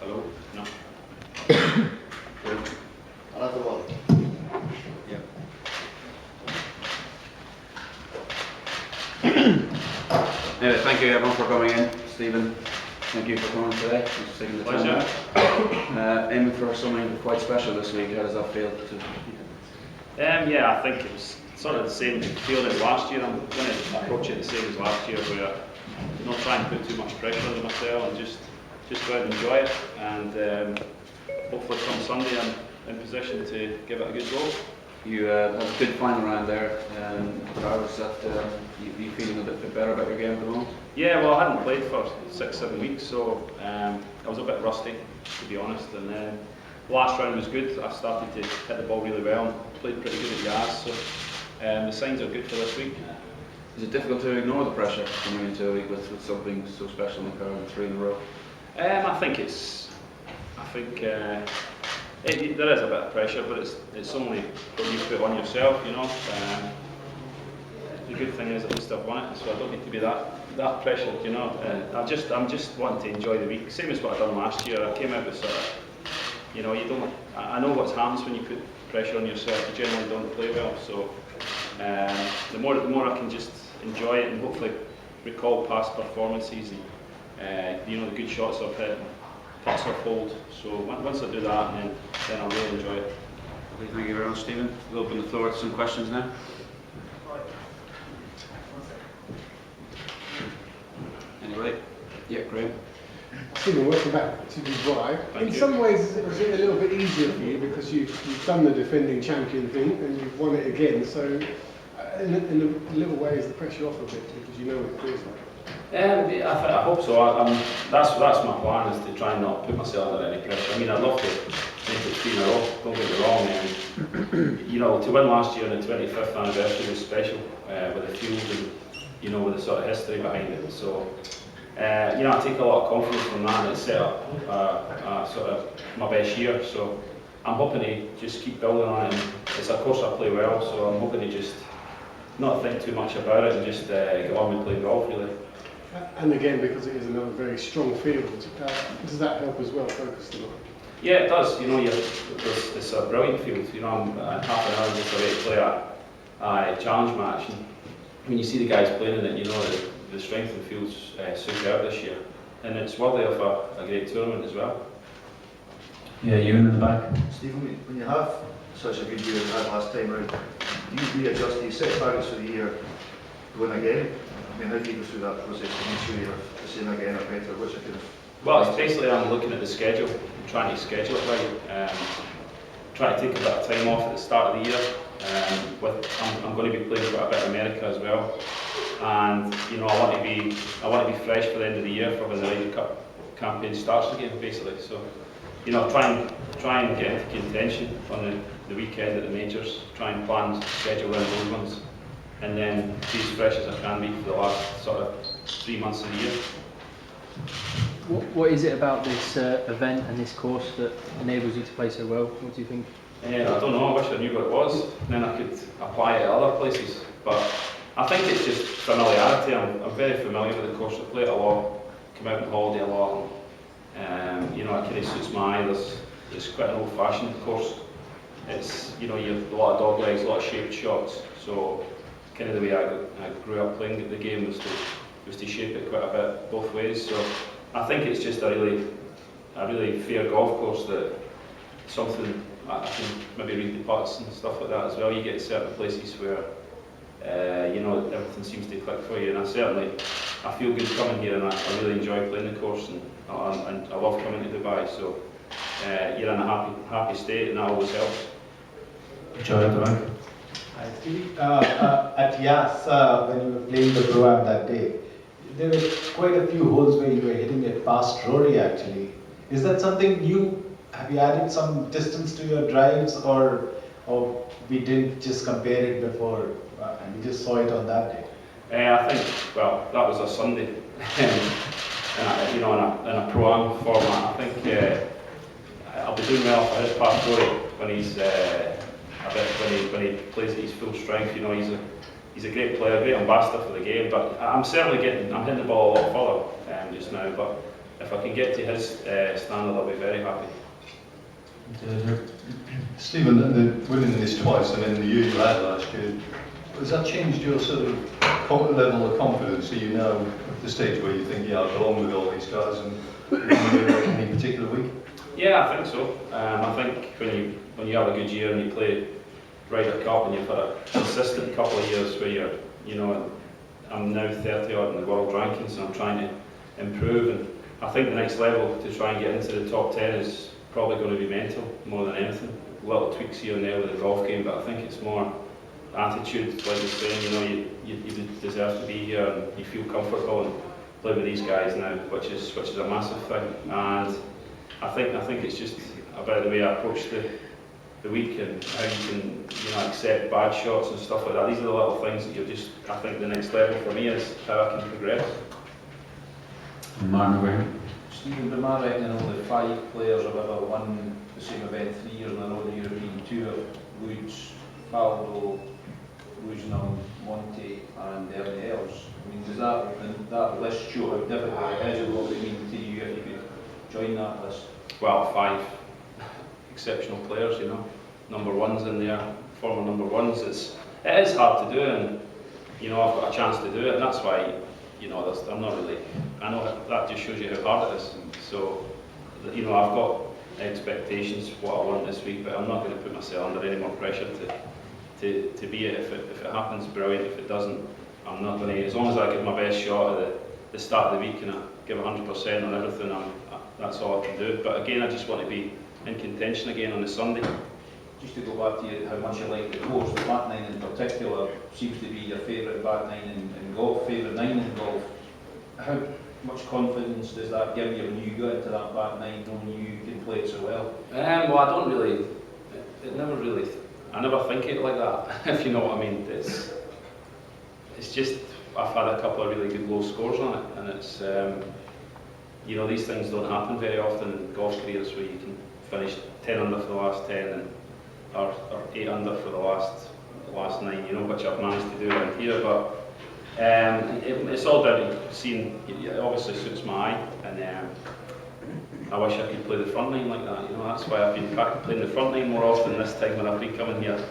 Hello? No? Another one. Yeah. Anyway, thank you everyone for coming in. Stephen, thank you for coming today. Thanks for taking the time. Pleasure. Aiming for something quite special this week. How does that feel? Yeah, I think it was sort of the same feeling as last year. I'm going to approach it the same as last year, where not try and put too much pressure on myself and just go out and enjoy it. And hopefully come Sunday I'm in position to give it a good go. You had a good final round there. Was that you feeling a bit better about your game at the moment? Yeah, well, I hadn't played for 6-7 weeks, so I was a bit rusty, to be honest. And then last round was good. I started to hit the ball really well and played pretty good at Yaz, so the signs are good for this week. Is it difficult to ignore the pressure coming into a week with something so special in the car and 3 in a row? There is a bit of pressure, but it's only what you put on yourself, you know. The good thing is at least I've won it, so I don't need to be that pressured, you know. I'm just wanting to enjoy the week, same as what I done last year. I came out with sort of, you know, I know what happens when you put pressure on yourself. You generally don't play well, so the more I can just enjoy it and hopefully recall past performances and you know, the good shots I've hit, putts I've pulled. So once I do that, then I'll really enjoy it. Okay, thank you very much, Stephen. We'll open the floor to some questions now. Anyway, yeah, Graham. Stephen, welcome back to Dubai. In some ways, is it a little bit easier for you because you've done the defending champion thing and you've won it again? So, in a little way, is the pressure off a bit because you know what it feels like? I hope so. That's my plan, is to try and not put myself under any pressure. I mean, I'd love to make it 3 in a row. Don't get me wrong. You know, to win last year on the 25th anniversary was special with the field and you know, with the sort of history behind it. So. You know, I take a lot of confidence from that, and it's set up sort of my best year. So I'm hoping to just keep building on it. And it's a course I play well, so I'm hoping to just not think too much about it and just get on with playing golf, really. And again, because it is another very strong field, does that help as well, focused a lot? Yeah, it does. You know, it's a brilliant field. You know, I'm half an hour just away to play a challenge match. And when you see the guys playing in it, you know that the strength of the field's superb this year, and it's worthy of a great tournament as well. Yeah, you in the back. Stephen, when you have such a good year as you had last time round, do you readjust these set targets for the year to win again? I mean, how do you go through that process to make sure you're the same again or better? What's your kind of... Well, it's basically I'm looking at the schedule, trying to schedule it right, trying to take a bit of time off at the start of the year. I'm going to be playing quite a bit in America as well, and you know, I want to be fresh for the end of the year for when the Ryder Cup campaign starts again, basically. So, you know, try and get into contention on the weekend at the majors. Try and plan schedule in those ones, and then be as fresh as I can be for the last sort of 3 months of the year. What is it about this event and this course that enables you to play so well? What do you think? I don't know, I wish I knew what it was, and then I could apply it at other places. But I think it's just familiarity. I'm very familiar with the course. I play it a lot, come out on holiday a lot. You know, it kind of suits my eye. It's quite an old-fashioned course. It's, you know, you have a lot of dog legs, a lot of shaped shots. So kind of the way I grew up playing the game was to shape it quite a bit both ways. So I think it's just a really fair golf course, that something I can maybe read the putts and stuff like that as well. You get certain places where you know, everything seems to click for you, and I feel good coming here, and I really enjoy playing the course, and I love coming to Dubai. So you're in a happy state, and that always helps. Joy at the back. Hi, Stevie. At Yas, when you were playing the Pro-Am that day, there were quite a few holes where you were hitting it past Rory actually. Is that something new? Have you added some distance to your drives, or we didn't just compare it before and we just saw it on that day? I think, well, that was a Sunday, you know, in a Pro-Am format. I think I'll be doing well if I hit past Rory when he's when he plays at his full strength. You know, he's a great player, great ambassador for the game. But I'm hitting the ball a lot further just now. But if I can get to his standard, I'll be very happy. Stephen, winning this twice and then the year you had last year, has that changed your sort of level of confidence? Are you now at the stage where you think, yeah, I belong with all these guys and any particular week? Yeah, I think so. I think when you have a good year and you play Ryder Cup and you've had a consistent couple of years where I'm now 30 odd in the world rankings and I'm trying to improve, and I think the next level to try and get into the top 10 is probably going to be mental more than anything. Little tweaks here and there with the golf game, but I think it's more attitude, like you're saying, you deserve to be here and you feel comfortable and play with these guys now, which is a massive thing. And I think it's just about the way I approach the week and how you can accept bad shots and stuff like that. These are the little things that I think the next level for me is how I can progress. Martin Graham. Stephen, am I right in only 5 players have ever won the same event 3 years in a row in the European Tour? Woods, Faldo, Woosnam, Monty and everybody else. I mean, does that list show how difficult it is, and what would it mean to you if you could join that list? Well, 5 exceptional players, number ones in there, former number ones. It is hard to do, and I've got a chance to do it, and that's why I'm not really. I know that just shows you how hard it is. So, I've got expectations for what I want this week, but I'm not going to put myself under any more pressure to be it. If it happens, brilliant. If it doesn't, I'm not going to. As long as I give my best shot at the start of the week and I give 100% on everything, that's all I can do. But again, I just want to be in contention again on the Sunday. Just to go back to how much you like the course, the back 9 in particular seems to be your favourite back 9 in golf, favourite 9 in golf. How much confidence does that give you when you go into that back 9 knowing you can play it so well? Well, I don't really. I never think it like that. If you know what I mean. It's just I've had a couple of really good low scores on it, and it's these things don't happen very often in golf careers where you can finish 10 under for the last 10 or 8 under for the last 9, which I've managed to do around here. But it's all down to seeing. It obviously suits my eye, and I wish I could play the front 9 like that. That's why I've been playing the front 9 more often this time when I've been coming here.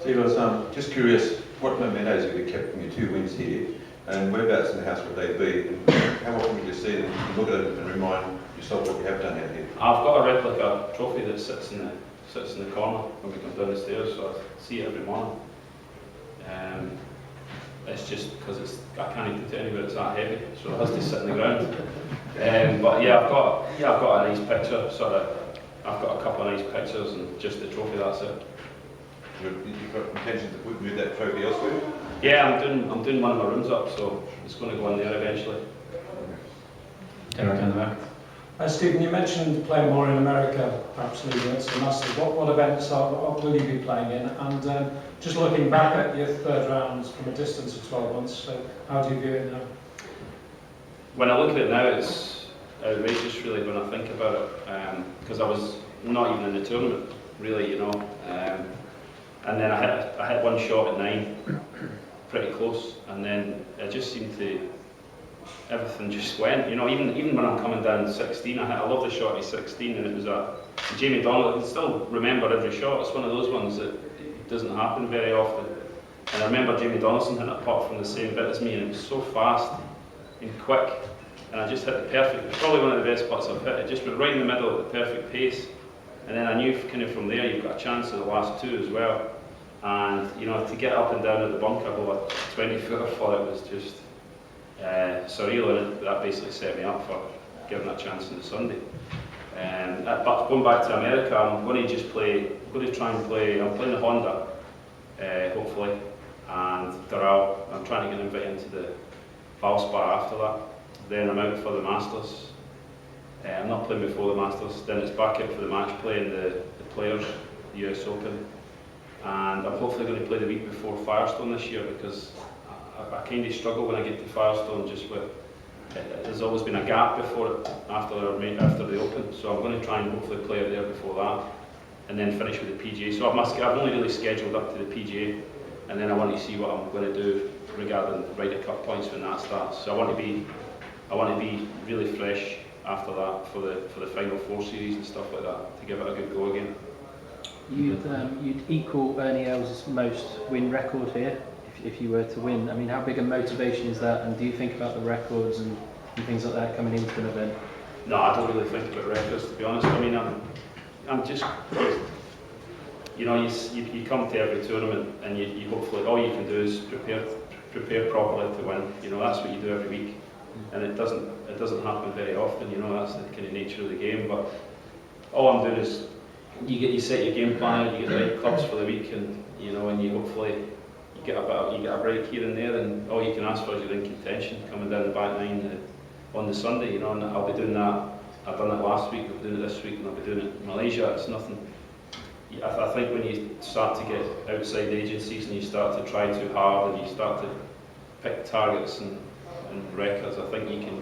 Steve, I was just curious, what mementos have you kept from your 2 wins here, and whereabouts in the house would they be? And how often would you see them? You can look at it and remind yourself what you have done out here. I've got a replica trophy that sits in the corner when we come down the stairs, so I see it every morning. It's just because I can't put it anywhere it's that heavy, so it has to sit in the ground. But yeah, I've got a nice picture. I've got a couple of nice pictures and just the trophy. That's it. You've got intention to move that trophy elsewhere? Yeah, I'm doing one of my rooms up, so it's going to go in there eventually. Derek in the back. Stephen, you mentioned playing more in America, perhaps leading up to the Masters. What events will you be playing in? And just looking back at your 3rd round from a distance of 12 months, so how do you view it now? When I look at it now, it's outrageous really when I think about it, because I was not even in the tournament, really, and then I hit one shot at 9, pretty close, and then it just seemed to. Everything just went, even when I'm coming down 16, I love the shot at 16, and it was Jamie Donald. I can still remember every shot. It's one of those ones that doesn't happen very often. And I remember Jamie Donaldson hitting a putt from the same bit as me, and it was so fast and quick, and I just hit the perfect, probably one of the best putts I've hit. It just went right in the middle at the perfect pace, and then I knew kind of from there you've got a chance of the last 2 as well. And to get up and down at the bunker over 20 foot, I thought it was just surreal, and that basically set me up for giving a chance on the Sunday. But going back to America, I'm going to try and play. I'm playing the Honda, hopefully, and Doral. I'm trying to get invited into the Valspar after that. Then I'm out for the Masters. I'm not playing before the Masters. Then it's back out for the match play in the Players, the US Open, and I'm hopefully going to play the week before Firestone this year, because I kind of struggle when I get to Firestone just with, there's always been a gap after the Open, so I'm going to try and hopefully play it there before that, and then finish with the PGA. So I've only really scheduled up to the PGA, and then I want to see what I'm going to do regarding Ryder Cup points when that starts. So I want I want to be really fresh after that for the final 4 series and stuff like that, to give it a good go again. You'd equal Ernie Els' most win record here if you were to win. I mean, how big a motivation is that? And do you think about the records and things like that coming into an event? No, I don't really think about records, to be honest. I mean, I'm just, you know, you come to every tournament and you hopefully, all you can do is prepare properly to win. You know, that's what you do every week, and it doesn't happen very often. You know, that's the kind of nature of the game. But all I'm doing is you set your game plan out, you get the right clubs for the week, and you know, and you hopefully you get a break here and there, and all you can ask for is you're in contention coming down the back nine on the Sunday. You know, and I'll be doing that. I've done it last week, I'll be doing it this week, and I'll be doing it in Malaysia. It's nothing. I think when you start to get outside agencies and you start to try too hard and you start to pick targets and records, I think you can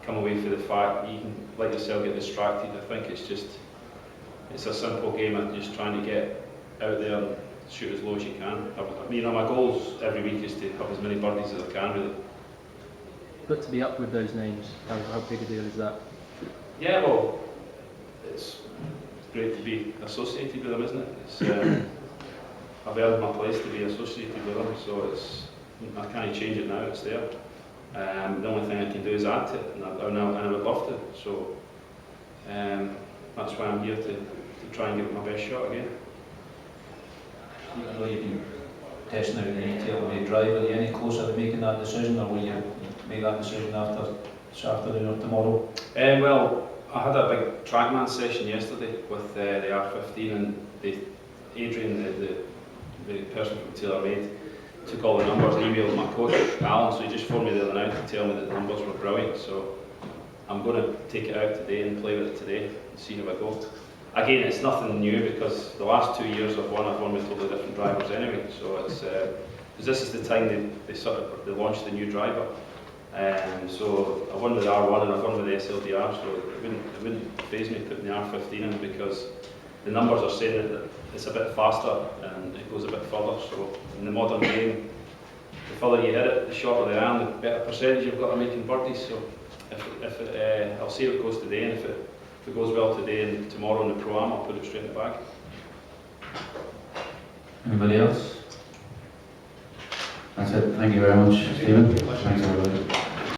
come away from the fact you can let yourself get distracted. I think it's a simple game of just trying to get out there and shoot as low as you can. You know, my goals every week is to have as many birdies as I can, really. But to be up with those names, how big a deal is that? Yeah, well, it's great to be associated with them, isn't it? I've earned my place to be associated with them, so I can't change it now, it's there. The only thing I can do is add to it, and I would love to. So that's why I'm here to try and give it my best shot again. I know you've been testing out the detail of your drive. Are you any closer to making that decision, or will you make that decision after this afternoon or tomorrow? Well, I had a big trackman session yesterday with the R15, and Adrian, the person from TaylorMade, took all the numbers and emailed my coach Alan, so he just phoned me the other night to tell me that the numbers were brilliant. So I'm going to take it out today and play with it today and see how I go. Again, it's nothing new because the last 2 years I've won with totally different drivers anyway. So it's because this is the time they launched the new driver. So I won with R1 and I've won with the SLDR, so it wouldn't faze me putting the R15 in because the numbers are saying that it's a bit faster and it goes a bit further. So in the modern game, the further you hit it, the shorter the iron, the better percentage you've got of making birdies. So I'll see how it goes today, and if it goes well today and tomorrow in the Pro-Am, I'll put it straight in the bag. Anybody else? That's it. Thank you very much, Stephen. Thanks everybody.